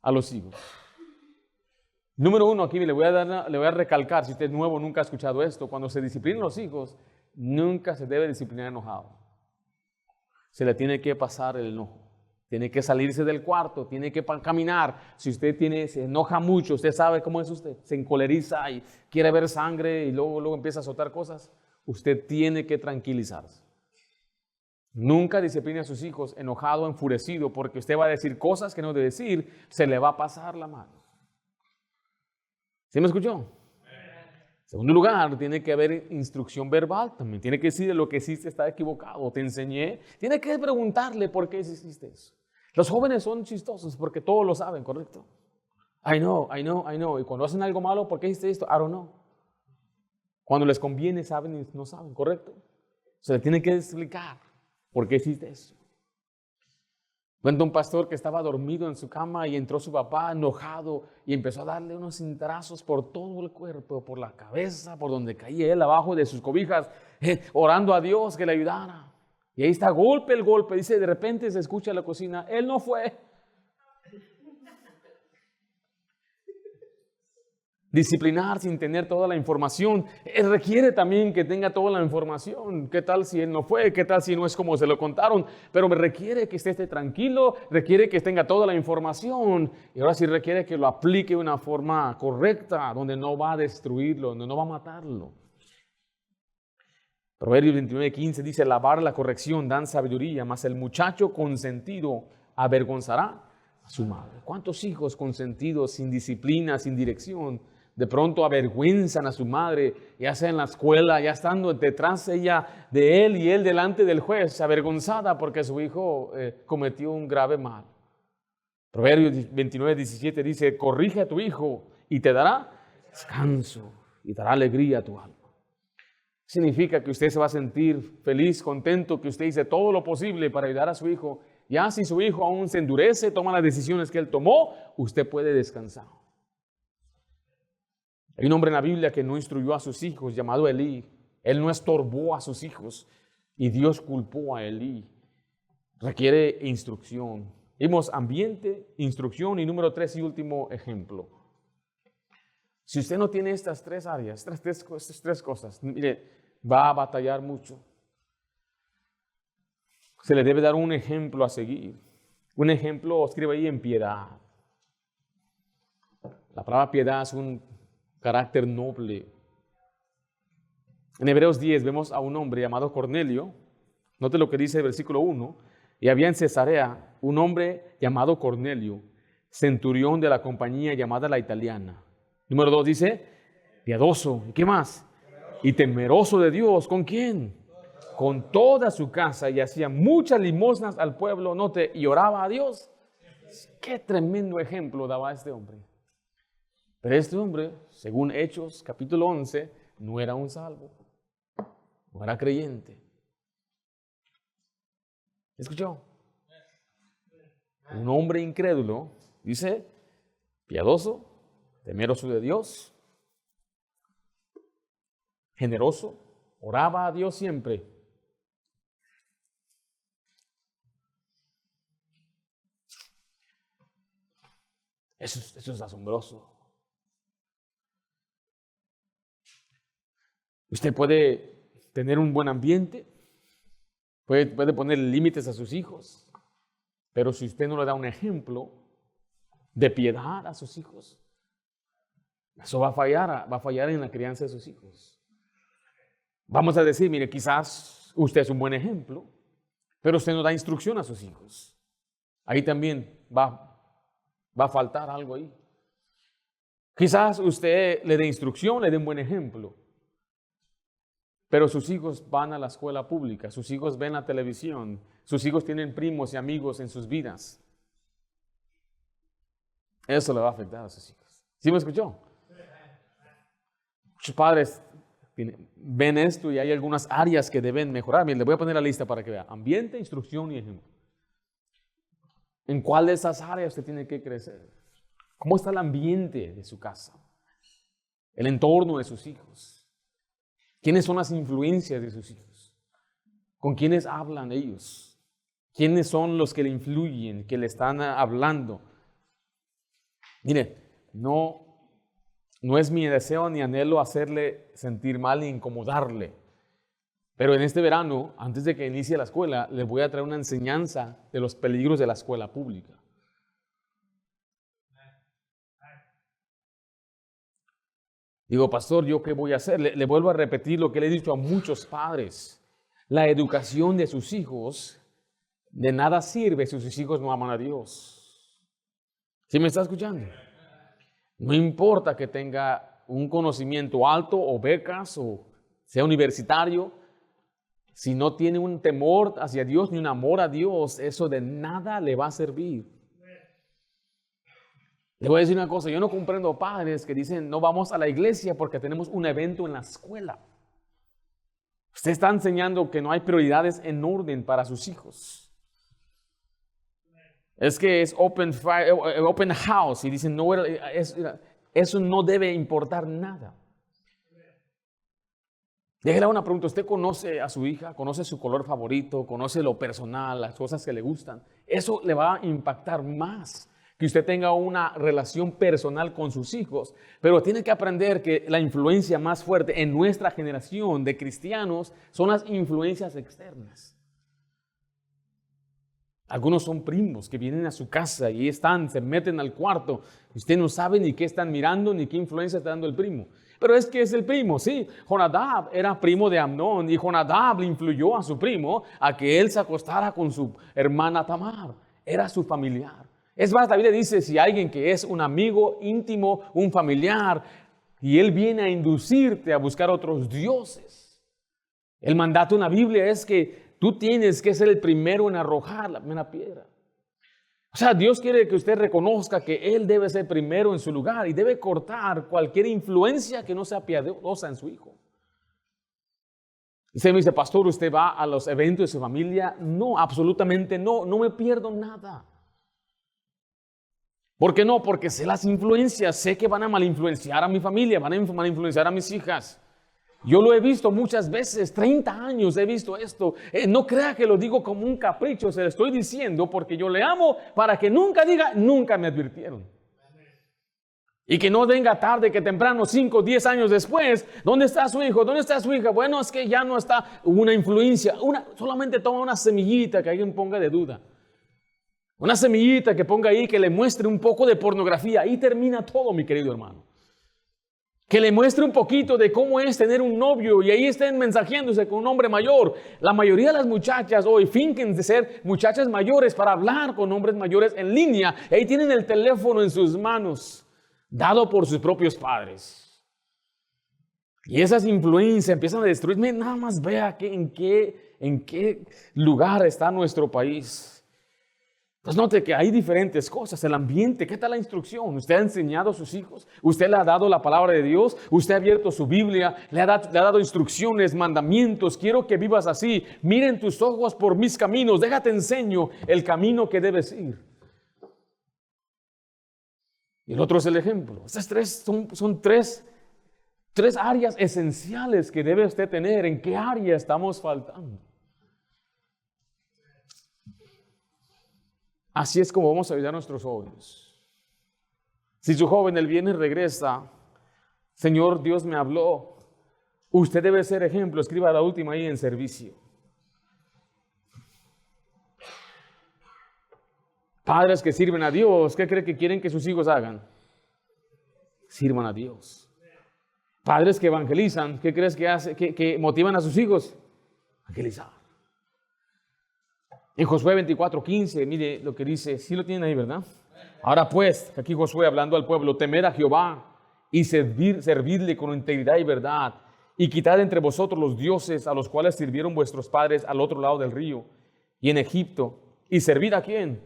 a los hijos. Número 1, aquí le voy a recalcar, si usted es nuevo, nunca ha escuchado esto, cuando se disciplinan los hijos, nunca se debe disciplinar enojado. Se le tiene que pasar el enojo. Tiene que salirse del cuarto, tiene que caminar. Si usted se enoja mucho, usted sabe cómo es usted, se encoleriza y quiere ver sangre y luego empieza a soltar cosas, usted tiene que tranquilizarse. Nunca discipline a sus hijos enojado o enfurecido porque usted va a decir cosas que no debe decir, se le va a pasar la mano. ¿Sí me escuchó? En segundo lugar, tiene que haber instrucción verbal también. Tiene que decir lo que hiciste está equivocado. Te enseñé. Tiene que preguntarle por qué hiciste eso. Los jóvenes son chistosos porque todos lo saben, ¿correcto? I know. Y cuando hacen algo malo, ¿por qué hiciste esto? I don't know. Cuando les conviene, saben y no saben, ¿correcto? Se le tiene que explicar por qué hiciste eso. Cuenta un pastor que estaba dormido en su cama y entró su papá enojado y empezó a darle unos cintrazos por todo el cuerpo, por la cabeza, por donde caía él, abajo de sus cobijas, orando a Dios que le ayudara. Y ahí está el golpe, dice, de repente se escucha en la cocina, él no fue, disciplinar sin tener toda la información. Él requiere también que tenga toda la información. ¿Qué tal si él no fue? ¿Qué tal si no es como se lo contaron? Pero me requiere que esté tranquilo, requiere que tenga toda la información. Y ahora sí requiere que lo aplique de una forma correcta, donde no va a destruirlo, donde no va a matarlo. Proverbios 29:15 dice: alabar la corrección dan sabiduría, mas el muchacho consentido avergonzará a su madre. ¿Cuántos hijos consentidos, sin disciplina, sin dirección, de pronto avergüenzan a su madre, ya sea en la escuela, ya estando detrás ella de él y él delante del juez, avergonzada porque su hijo cometió un grave mal? Proverbios 29:17 dice: corrige a tu hijo y te dará descanso y dará alegría a tu alma. Significa que usted se va a sentir feliz, contento, que usted hizo todo lo posible para ayudar a su hijo. Ya si su hijo aún se endurece, toma las decisiones que él tomó, usted puede descansar. Hay un hombre en la Biblia que no instruyó a sus hijos, llamado Elí. Él no estorbó a sus hijos y Dios culpó a Elí. Requiere instrucción. Vimos ambiente, instrucción y número 3 y último ejemplo. Si usted no tiene estas tres áreas, estas tres cosas, mire, va a batallar mucho. Se le debe dar un ejemplo a seguir. Un ejemplo, escribe ahí, en piedad. La palabra piedad es un carácter noble. En Hebreos 10 vemos a un hombre llamado Cornelio. Note lo que dice el versículo 1. Y había en Cesarea un hombre llamado Cornelio, centurión de la compañía llamada La Italiana. Número 2 dice, piadoso. ¿Y qué más? Y temeroso de Dios. ¿Con quién? Con toda su casa, y hacía muchas limosnas al pueblo. Note, y oraba a Dios. Qué tremendo ejemplo daba este hombre. Pero este hombre, según Hechos capítulo 11, no era un salvo. No era creyente. ¿Escuchó? Un hombre incrédulo, dice, piadoso, temeroso de Dios, generoso, oraba a Dios siempre. Eso es asombroso. Usted puede tener un buen ambiente, puede poner límites a sus hijos, pero si usted no le da un ejemplo de piedad a sus hijos, eso va a fallar en la crianza de sus hijos. Vamos a decir, mire, quizás usted es un buen ejemplo, pero usted no da instrucción a sus hijos. Ahí también va a faltar algo ahí. Quizás usted le dé instrucción, le dé un buen ejemplo, pero sus hijos van a la escuela pública, sus hijos ven la televisión, sus hijos tienen primos y amigos en sus vidas. Eso le va a afectar a sus hijos. ¿Sí me escuchó? Muchos padres ven esto y hay algunas áreas que deben mejorar. Bien, le voy a poner la lista para que vea. Ambiente, instrucción y ejemplo. ¿En cuál de esas áreas usted tiene que crecer? ¿Cómo está el ambiente de su casa? El entorno de sus hijos. ¿Quiénes son las influencias de sus hijos? ¿Con quiénes hablan ellos? ¿Quiénes son los que le influyen, que le están hablando? Mire, no es mi deseo ni anhelo hacerle sentir mal ni incomodarle. Pero en este verano, antes de que inicie la escuela, les voy a traer una enseñanza de los peligros de la escuela pública. Digo, pastor, ¿yo qué voy a hacer? Le vuelvo a repetir lo que le he dicho a muchos padres. La educación de sus hijos de nada sirve si sus hijos no aman a Dios. ¿Sí me está escuchando? No importa que tenga un conocimiento alto o becas o sea universitario, si no tiene un temor hacia Dios ni un amor a Dios, eso de nada le va a servir. Le voy a decir una cosa, yo no comprendo padres que dicen no vamos a la iglesia porque tenemos un evento en la escuela. Usted está enseñando que no hay prioridades en orden para sus hijos. Es que es open house y dicen no, eso no debe importar nada. Déjale una pregunta, ¿usted conoce a su hija? ¿Conoce su color favorito? ¿Conoce lo personal, las cosas que le gustan? Eso le va a impactar más que usted tenga una relación personal con sus hijos, pero tiene que aprender que la influencia más fuerte en nuestra generación de cristianos son las influencias externas. Algunos son primos que vienen a su casa y se meten al cuarto. Usted no sabe ni qué están mirando ni qué influencia está dando el primo. Pero es que es el primo, sí. Jonadab era primo de Amnón y Jonadab le influyó a su primo a que él se acostara con su hermana Tamar. Era su familiar. Es más, la Biblia dice, si alguien que es un amigo íntimo, un familiar, y él viene a inducirte a buscar otros dioses. El mandato en la Biblia es que tú tienes que ser el primero en arrojar la primera piedra. O sea, Dios quiere que usted reconozca que Él debe ser primero en su lugar y debe cortar cualquier influencia que no sea piadosa en su hijo. Usted me dice, pastor, ¿usted va a los eventos de su familia? No, absolutamente no, no me pierdo nada. ¿Por qué no? Porque sé las influencias, sé que van a malinfluenciar a mi familia, van a malinfluenciar a mis hijas. Yo lo he visto muchas veces, 30 años he visto esto. No crea que lo digo como un capricho, se lo estoy diciendo porque yo le amo para que nunca diga, nunca me advirtieron. Y que no venga tarde, que temprano, 5, 10 años después, ¿dónde está su hijo? ¿Dónde está su hija? Bueno, es que ya no está una influencia, solamente toma una semillita que alguien ponga de duda. Una semillita que ponga ahí, que le muestre un poco de pornografía. Ahí termina todo, mi querido hermano. Que le muestre un poquito de cómo es tener un novio y ahí estén mensajeándose con un hombre mayor. La mayoría de las muchachas hoy fingen de ser muchachas mayores para hablar con hombres mayores en línea. Y ahí tienen el teléfono en sus manos, dado por sus propios padres. Y esas influencias empiezan a destruirme. Nada más vea en qué lugar está nuestro país. Pues note que hay diferentes cosas, el ambiente, ¿qué tal la instrucción? ¿Usted ha enseñado a sus hijos? ¿Usted le ha dado la palabra de Dios? ¿Usted ha abierto su Biblia? ¿Le ha dado instrucciones, mandamientos? Quiero que vivas así. Miren tus ojos por mis caminos, déjate enseño el camino que debes ir. Y el otro es el ejemplo. Estas tres son tres áreas esenciales que debe usted tener. ¿En qué área estamos faltando? Así es como vamos a ayudar a nuestros jóvenes. Si su joven el viernes regresa, Señor, Dios me habló, usted debe ser ejemplo. Escriba la última ahí en servicio. Padres que sirven a Dios, ¿qué cree que quieren que sus hijos hagan? Sirvan a Dios. Padres que evangelizan, ¿qué crees que motivan a sus hijos? Evangelizar. En Josué 24:15, mire lo que dice, sí lo tienen ahí, ¿verdad? Ahora pues, aquí Josué hablando al pueblo, temed a Jehová y servidle con integridad y verdad, y quitad entre vosotros los dioses a los cuales sirvieron vuestros padres al otro lado del río y en Egipto, y servid a ¿quién?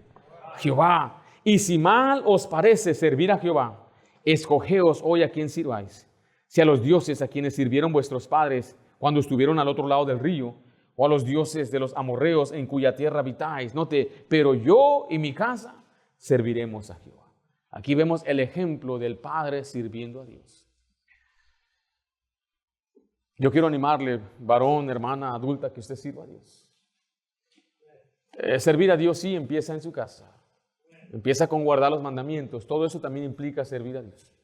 Jehová. Y si mal os parece servir a Jehová, escogeos hoy a quién sirváis, si a los dioses a quienes sirvieron vuestros padres cuando estuvieron al otro lado del río, o a los dioses de los amorreos en cuya tierra habitáis. Note, pero yo y mi casa serviremos a Jehová. Aquí vemos el ejemplo del padre sirviendo a Dios. Yo quiero animarle, varón, hermana, adulta, que usted sirva a Dios. Servir a Dios sí empieza en su casa. Empieza con guardar los mandamientos. Todo eso también implica servir a Dios.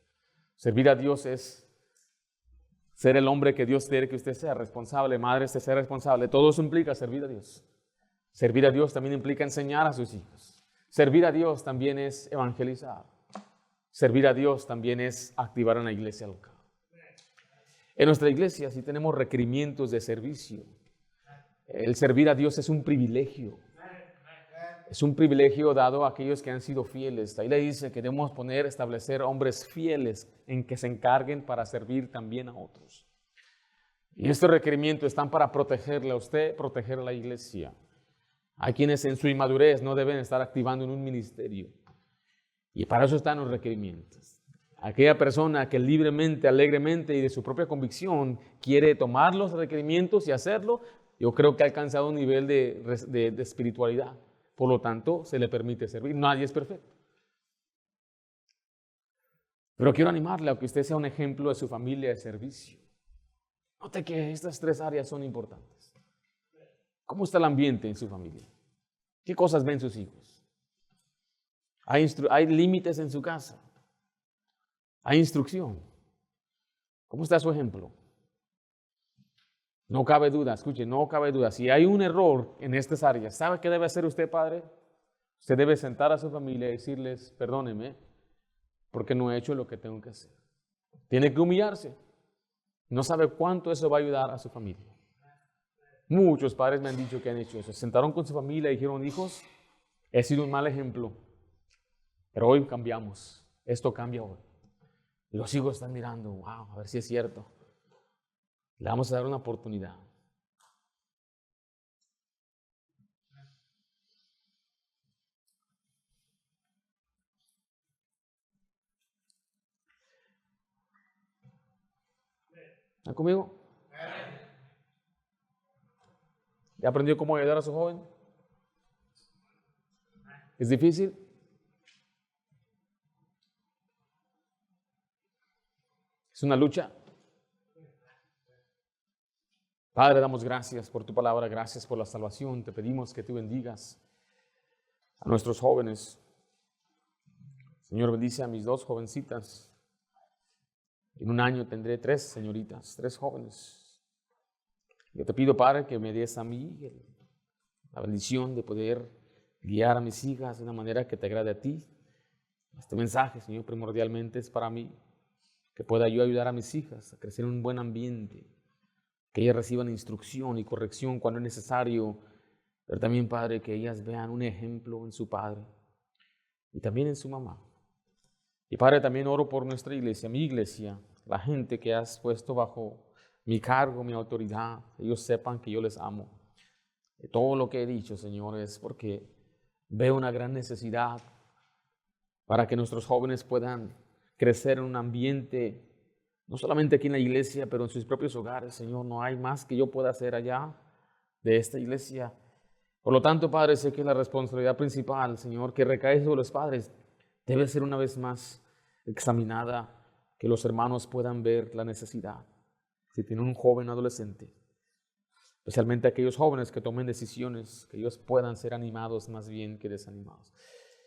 Servir a Dios es ser el hombre que Dios quiere que usted sea, responsable, madre, sea responsable. Todo eso implica servir a Dios. Servir a Dios también implica enseñar a sus hijos. Servir a Dios también es evangelizar. Servir a Dios también es activar una iglesia local. En nuestra iglesia sí tenemos requerimientos de servicio. El servir a Dios es un privilegio. Es un privilegio dado a aquellos que han sido fieles. Ahí le dice que debemos establecer hombres fieles en que se encarguen para servir también a otros. Y estos requerimientos están para protegerle a usted, proteger a la iglesia. Hay quienes en su inmadurez no deben estar activando en un ministerio. Y para eso están los requerimientos. Aquella persona que libremente, alegremente y de su propia convicción quiere tomar los requerimientos y hacerlo, yo creo que ha alcanzado un nivel de espiritualidad. Por lo tanto, se le permite servir. Nadie es perfecto. Pero quiero animarle a que usted sea un ejemplo de su familia de servicio. Note que estas tres áreas son importantes. ¿Cómo está el ambiente en su familia? ¿Qué cosas ven sus hijos? Hay límites en su casa. Hay instrucción. ¿Cómo está su ejemplo? No cabe duda, escuche, no cabe duda. Si hay un error en estas áreas, ¿sabe qué debe hacer usted, padre? Usted debe sentar a su familia y decirles, perdóneme, porque no he hecho lo que tengo que hacer. Tiene que humillarse. No sabe cuánto eso va a ayudar a su familia. Muchos padres me han dicho que han hecho eso. Se sentaron con su familia y dijeron, hijos, he sido un mal ejemplo, pero hoy cambiamos. Esto cambia hoy. Y los hijos están mirando, wow, a ver si es cierto. Le vamos a dar una oportunidad. ¿Están conmigo? ¿Ya aprendió cómo ayudar a su joven? ¿Es difícil? ¿Es una lucha? Padre, damos gracias por tu palabra, gracias por la salvación. Te pedimos que tú bendigas a nuestros jóvenes. Señor, bendice a mis 2 jovencitas. En un año tendré 3 señoritas, 3 jóvenes. Yo te pido, Padre, que me des a mí la bendición de poder guiar a mis hijas de una manera que te agrade a ti. Este mensaje, Señor, primordialmente es para mí, que pueda yo ayudar a mis hijas a crecer en un buen ambiente, que ellas reciban instrucción y corrección cuando es necesario, pero también, Padre, que ellas vean un ejemplo en su padre y también en su mamá. Y Padre, también oro por nuestra iglesia, mi iglesia, la gente que has puesto bajo mi cargo, mi autoridad, que ellos sepan que yo les amo. Y todo lo que he dicho, Señor, es porque veo una gran necesidad para que nuestros jóvenes puedan crecer en un ambiente, no solamente aquí en la iglesia, pero en sus propios hogares. Señor, no hay más que yo pueda hacer allá de esta iglesia. Por lo tanto, Padre, sé que la responsabilidad principal, Señor, que recae sobre los padres, debe ser una vez más examinada, que los hermanos puedan ver la necesidad. Si tienen un joven adolescente, especialmente aquellos jóvenes que tomen decisiones, que ellos puedan ser animados más bien que desanimados.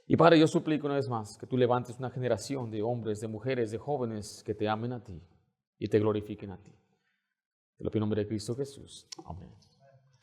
Y Padre, yo suplico una vez más que tú levantes una generación de hombres, de mujeres, de jóvenes que te amen a ti y te glorifiquen a ti. Te lo pido en nombre de Cristo Jesús. Amén.